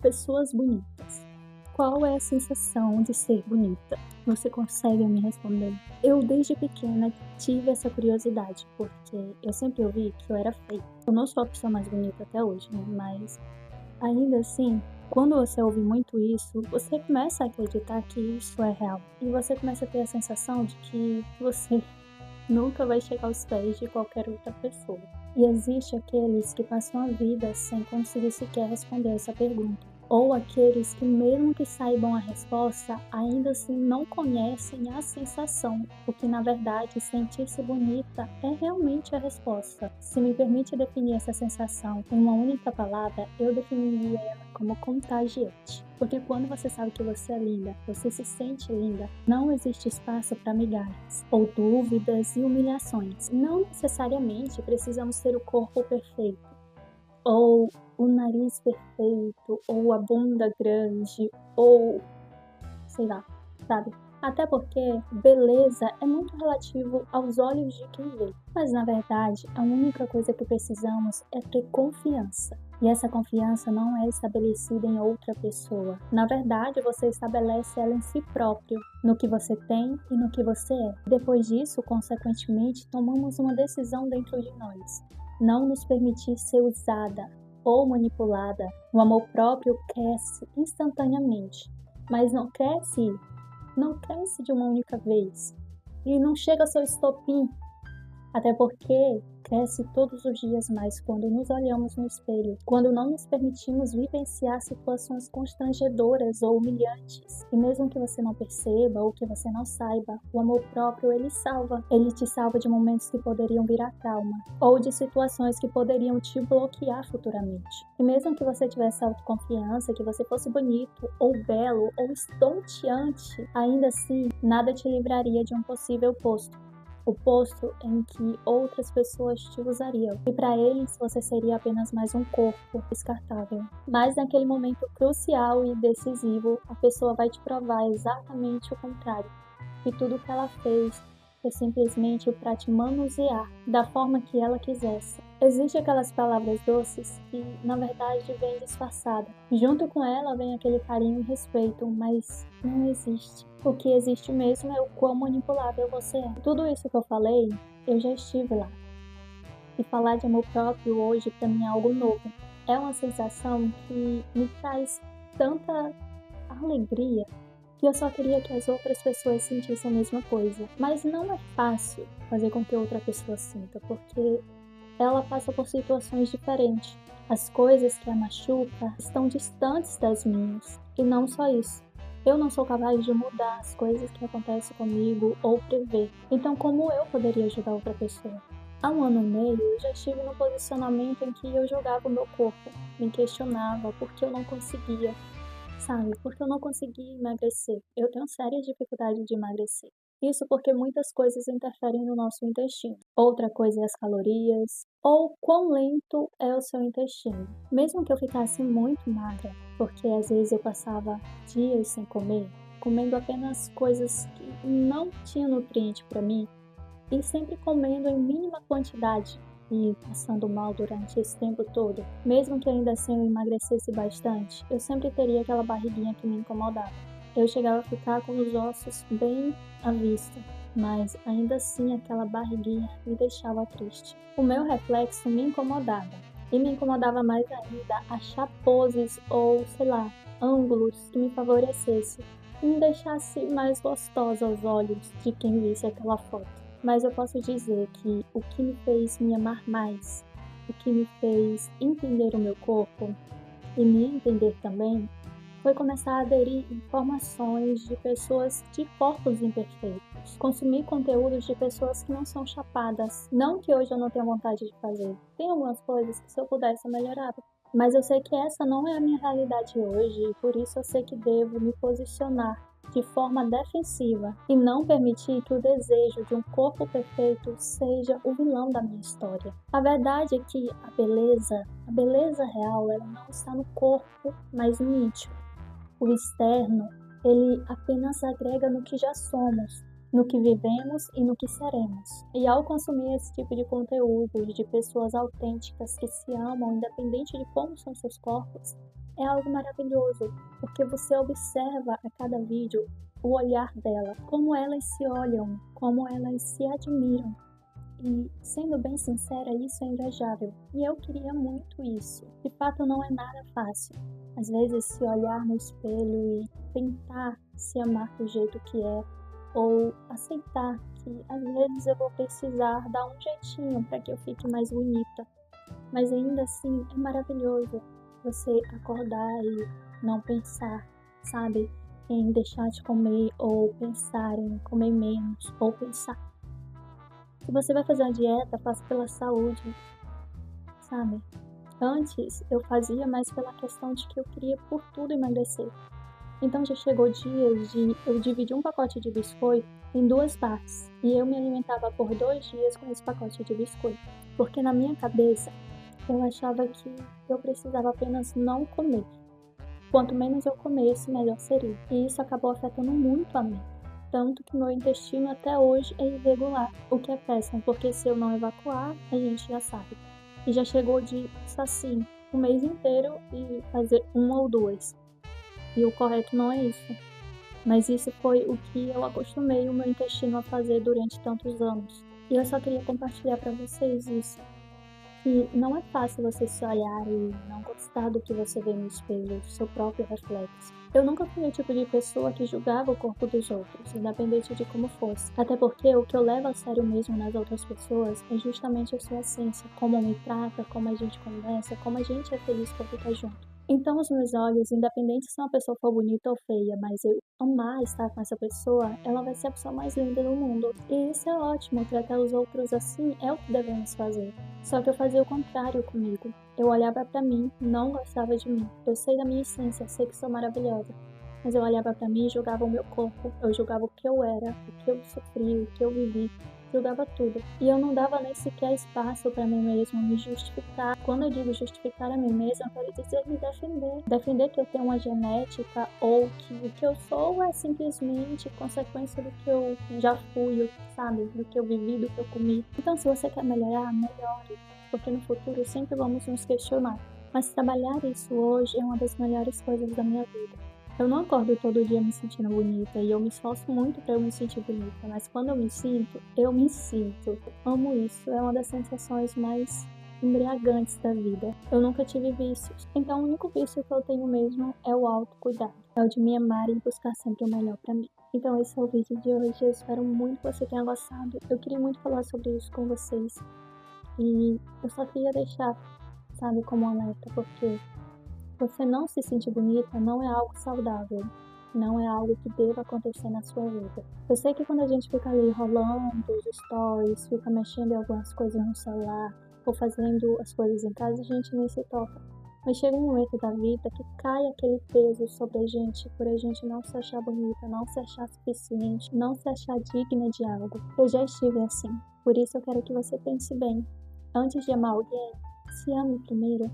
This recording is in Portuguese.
Pessoas bonitas. Qual é a sensação de ser bonita? Você consegue me responder? Eu, desde pequena, tive essa curiosidade, porque eu sempre ouvi que eu era feia. Eu não sou a pessoa mais bonita até hoje, né? Mas, ainda assim, quando você ouve muito isso, você começa a acreditar que isso é real. E você começa a ter a sensação de que você nunca vai chegar aos pés de qualquer outra pessoa. E existe aqueles que passam a vida sem conseguir sequer responder essa pergunta. Ou aqueles que, mesmo que saibam a resposta, ainda assim não conhecem a sensação, porque na verdade sentir-se bonita é realmente a resposta. Se me permite definir essa sensação em uma única palavra, eu definiria ela como contagiante. Porque quando você sabe que você é linda, você se sente linda, não existe espaço para migalhas, ou dúvidas e humilhações. Não necessariamente precisamos ter o corpo perfeito, ou o nariz perfeito, ou a bunda grande, ou sei lá, sabe? Até porque beleza é muito relativo aos olhos de quem vê. Mas na verdade, a única coisa que precisamos é ter confiança. E essa confiança não é estabelecida em outra pessoa. Na verdade, você estabelece ela em si próprio, no que você tem e no que você é. Depois disso, consequentemente, tomamos uma decisão dentro de nós. Não nos permitir ser usada ou manipulada. O amor próprio cresce instantaneamente, mas não cresce de uma única vez. E não chega ao seu estopim, até porque cresce todos os dias mais quando nos olhamos no espelho, quando não nos permitimos vivenciar situações constrangedoras ou humilhantes. E mesmo que você não perceba ou que você não saiba, o amor próprio ele salva. Ele te salva de momentos que poderiam virar trauma, ou de situações que poderiam te bloquear futuramente. E mesmo que você tivesse autoconfiança, que você fosse bonito, ou belo, ou estonteante, ainda assim, nada te livraria de um possível posto. O posto em que outras pessoas te usariam. E para eles você seria apenas mais um corpo descartável. Mas naquele momento crucial e decisivo, a pessoa vai te provar exatamente o contrário. Que tudo que ela fez foi simplesmente para te manusear da forma que ela quisesse. Existem aquelas palavras doces que, na verdade, vêm disfarçada. Junto com ela vem aquele carinho e respeito, mas não existe. O que existe mesmo é o quão manipulável você é. Tudo isso que eu falei, eu já estive lá. E falar de amor próprio hoje para mim é algo novo. É uma sensação que me traz tanta alegria que eu só queria que as outras pessoas sentissem a mesma coisa. Mas não é fácil fazer com que outra pessoa sinta, porque ela passa por situações diferentes. As coisas que a machucam estão distantes das minhas. E não só isso. Eu não sou capaz de mudar as coisas que acontecem comigo ou prever. Então, como eu poderia ajudar outra pessoa? Há 1 ano e meio, eu já estive no posicionamento em que eu jogava o meu corpo, me questionava porque eu não conseguia, sabe? Porque eu não conseguia emagrecer. Eu tenho sérias dificuldades de emagrecer. Isso porque muitas coisas interferem no nosso intestino. Outra coisa é as calorias, ou quão lento é o seu intestino. Mesmo que eu ficasse muito magra, porque às vezes eu passava dias sem comer, comendo apenas coisas que não tinham nutriente para mim, e sempre comendo em mínima quantidade e passando mal durante esse tempo todo, mesmo que ainda assim eu emagrecesse bastante, eu sempre teria aquela barriguinha que me incomodava. Eu chegava a ficar com os ossos bem à vista, mas ainda assim aquela barriguinha me deixava triste. O meu reflexo me incomodava, e me incomodava mais ainda achar poses ou, sei lá, ângulos que me favorecessem e me deixasse mais gostosa aos olhos de quem visse aquela foto. Mas eu posso dizer que o que me fez me amar mais, o que me fez entender o meu corpo e me entender também, foi começar a aderir informações de pessoas de corpos imperfeitos, consumir conteúdos de pessoas que não são chapadas. Não que hoje eu não tenha vontade de fazer, tem algumas coisas que se eu pudesse eu melhorava. Mas eu sei que essa não é a minha realidade hoje e por isso eu sei que devo me posicionar de forma defensiva e não permitir que o desejo de um corpo perfeito seja o vilão da minha história. A verdade é que a beleza real, ela não está no corpo, mas no íntimo. O externo, ele apenas agrega no que já somos, no que vivemos e no que seremos. E ao consumir esse tipo de conteúdo de pessoas autênticas que se amam, independente de como são seus corpos, é algo maravilhoso, porque você observa a cada vídeo o olhar dela, como elas se olham, como elas se admiram. E, sendo bem sincera, isso é invejável. E eu queria muito isso. De fato, não é nada fácil. Às vezes, se olhar no espelho e tentar se amar do jeito que é, ou aceitar que às vezes eu vou precisar dar um jeitinho para que eu fique mais bonita. Mas ainda assim, é maravilhoso você acordar e não pensar, sabe, em deixar de comer, ou pensar em comer menos, ou pensar. Se você vai fazer uma dieta, faça pela saúde, sabe? Antes eu fazia mais pela questão de que eu queria por tudo emagrecer. Então já chegou dias de eu dividir um pacote de biscoito em 2 partes e eu me alimentava por 2 dias com esse pacote de biscoito, porque na minha cabeça eu achava que eu precisava apenas não comer. Quanto menos eu comesse, melhor seria. E isso acabou afetando muito a mim. Tanto que meu intestino até hoje é irregular, o que é péssimo, porque se eu não evacuar, a gente já sabe. E já chegou de passar assim, um mês inteiro e fazer 1 ou 2. E o correto não é isso. Mas isso foi o que eu acostumei o meu intestino a fazer durante tantos anos. E eu só queria compartilhar para vocês isso. Que não é fácil você se olhar e não gostar do que você vê no espelho, do seu próprio reflexo. Eu nunca fui o tipo de pessoa que julgava o corpo dos outros, independente de como fosse. Até porque o que eu levo a sério mesmo nas outras pessoas é justamente a sua essência, como me trata, como a gente conversa, como a gente é feliz por ficar junto. Então, os meus olhos, independente se uma pessoa for bonita ou feia, mas eu amar estar com essa pessoa, ela vai ser a pessoa mais linda do mundo. E isso é ótimo, tratar os outros assim é o que devemos fazer. Só que eu fazia o contrário comigo. Eu olhava pra mim, não gostava de mim. Eu sei da minha essência, sei que sou maravilhosa. Mas eu olhava pra mim e julgava o meu corpo. Eu julgava o que eu era, o que eu sofri, o que eu vivi. Julgava tudo. E eu não dava nem sequer espaço pra mim mesma me justificar. Quando eu digo justificar a mim mesma, eu quero dizer me defender. Defender que eu tenho uma genética ou que o que eu sou é simplesmente consequência do que eu já fui, sabe? Do que eu vivi, do que eu comi. Então, se você quer melhorar, melhore. Porque no futuro sempre vamos nos questionar. Mas trabalhar isso hoje é uma das melhores coisas da minha vida. Eu não acordo todo dia me sentindo bonita e eu me esforço muito para eu me sentir bonita, mas quando eu me sinto, eu me sinto. Amo isso, é uma das sensações mais embriagantes da vida. Eu nunca tive vícios, então o único vício que eu tenho mesmo é o autocuidado. É o de me amar e buscar sempre o melhor para mim. Então esse é o vídeo de hoje, eu espero muito que você tenha gostado. Eu queria muito falar sobre isso com vocês e eu só queria deixar, sabe, como alerta, porque você não se sentir bonita não é algo saudável, não é algo que deva acontecer na sua vida. Eu sei que quando a gente fica ali rolando os stories, fica mexendo em algumas coisas no celular, ou fazendo as coisas em casa, a gente nem se toca. Mas chega um momento da vida que cai aquele peso sobre a gente por a gente não se achar bonita, não se achar suficiente, não se achar digna de algo. Eu já estive assim, por isso eu quero que você pense bem. Antes de amar alguém, se ame primeiro.